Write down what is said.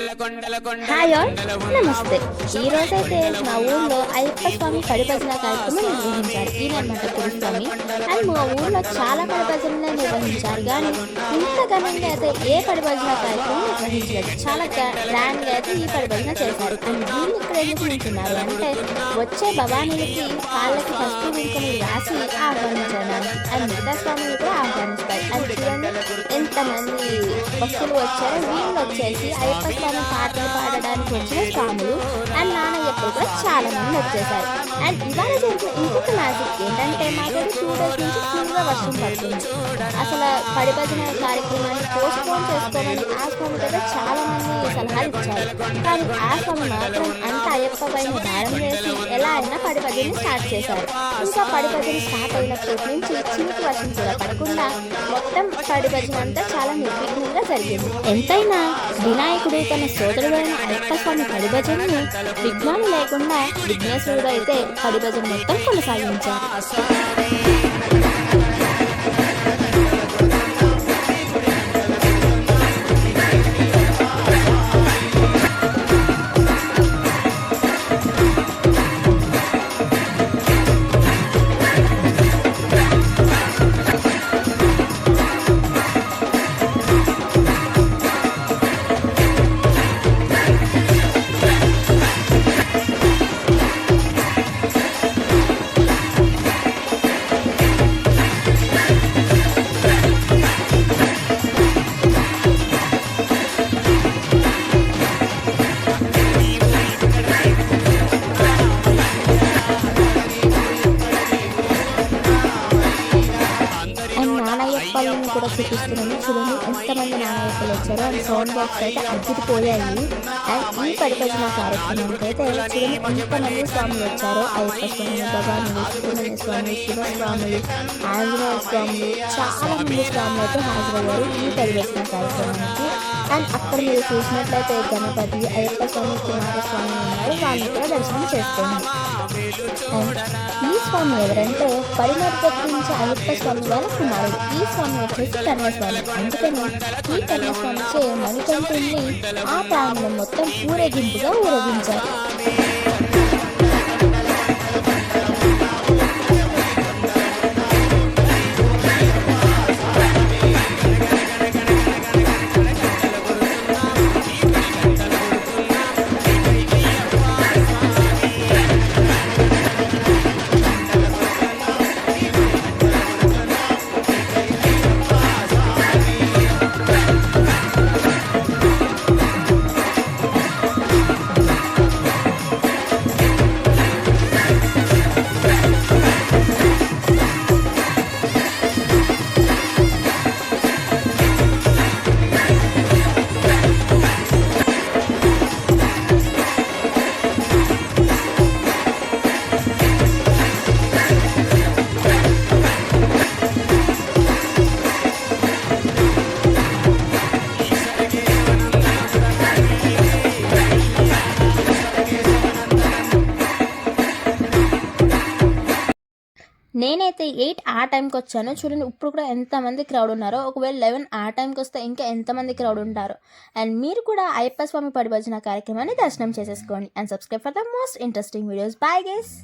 Hi all, నమస్తే. ఈ రోజైతే మా ఊర్లో అయ్యప్ప స్వామి పడి భజన కార్యక్రమం నిర్వహించారు. ఈయనమాట గురుస్వామి. అండ్ మా ఊర్లో చాలా పడి భజనలే నిర్వహించారు, కానీ ఇంత ఘనంగా అయితే ఏ పడి భజన కార్యక్రమం నిర్వహించలేదు. చాలా గ్రాండ్గా అయితే ఈ పడి భజన చేశారు. అండ్ వీళ్ళు ఇక్కడ ఎందుకు ఉంటున్నారు అంటే, వచ్చే భవానీలకి కాళ్ళకి పసుపు కుంకుమలు రాసి ఆహ్వానించడానికి, అండ్ మిగతా స్వామిని కూడా ఆహ్వానిస్తారు. అండ్ చూడండి ఎంతమంది భక్తులు వచ్చారో. వీళ్ళు వచ్చేసి అయ్యప్ప స్వామి పాటలు పాడడానికి వచ్చిన స్వాములు అండ్ నానయ్యప్పలు కూడా చాలా మంది వచ్చేసారు. అండ్ ఇవాళ జరిగిన ఇంకొక మ్యాజిక్ ఏంటంటే, మాకు 2 days నుంచి ఫుల్గా వర్షం పడుతుంది. అసలు పడి భజన కార్యక్రమాన్ని పోస్ట్ పోన్ చేసుకోమని ఆ స్వామి దగ్గర చాలా మంది సలహాలు ఇచ్చారు. కానీ ఆ స్వామి మాత్రం అంత అయ్యప్ప పైన దారం వేసి ఎలా అయినా పడి భజన స్టార్ట్ చేశారు. ఇంకా పడి భజన స్టార్ట్ అయినప్పటి నుంచి చిన్నకి వర్షం కూడా పడకుండా మొత్తం పడి భజన అంతా చాలా నిర్విఘ్నంగా జరిగింది. ఎంతైనా వినాయకుడు తన సోదరుడైన అయ్యప్ప స్వామి పడి భజనను విఘ్నాలు లేకుండా విఘ్నేశ్వరుడు అయితే పడి భజన మొత్తం కొనసాగించారు. నానయ్యప్పలను కూడా చూపిస్తున్నాను. చూడండి ఎంతమంది నానయ్యప్పలు వచ్చారో. అండ్ సౌండ్ బాక్స్ అయితే అగ్గిపోయాయి. అండ్ ఈ పడి భజన కార్యక్రమానికి అయితే చూడండి ఎంతమంది స్వాములు వచ్చారో. అయ్యప్ప స్వామి, భగవానులు, సుబ్రహ్మణ్య స్వామి, శివస్వాములు, ఆంజనేయ స్వాములు, చాలా మంది స్వాములు అయితే హాజరయ్యారు ఈ పడి భజన కార్యక్రమానికి. అండ్ అక్కడ మీరు చూసినట్లయితే గణపతి, అయ్యప్ప స్వామి, కుమారస్వామి ఉన్నారు. వాళ్ళని కూడా దర్శనం చేసుకోండి. అండ్ ఈ స్వామి ఎవరంటే పరిమర్పించే అయ్యప్ప స్వామి వాళ్ళ కుమారుడు. ఈ స్వామి వచ్చేసి కన్యాస్వామి. అందుకని ఈ కన్యాస్వామిచే మణికంఠుల్ని ఆ ప్రాంగణం మొత్తం ఊరేగింపుగా ఊరేగించారు. నేనైతే 8 ఆ టైంకి వచ్చాను. చూడండి ఇప్పుడు కూడా ఎంతమంది క్రౌడ్ ఉన్నారో. ఒకవేళ 11 ఆ టైంకి వస్తే ఇంకా ఎంతమంది క్రౌడ్ ఉంటారో. అండ్ మీరు కూడా అయ్యప్ప స్వామి పడి భజన కార్యక్రమాన్ని దర్శనం చేసేసుకోండి. And subscribe for the most interesting videos. Bye guys.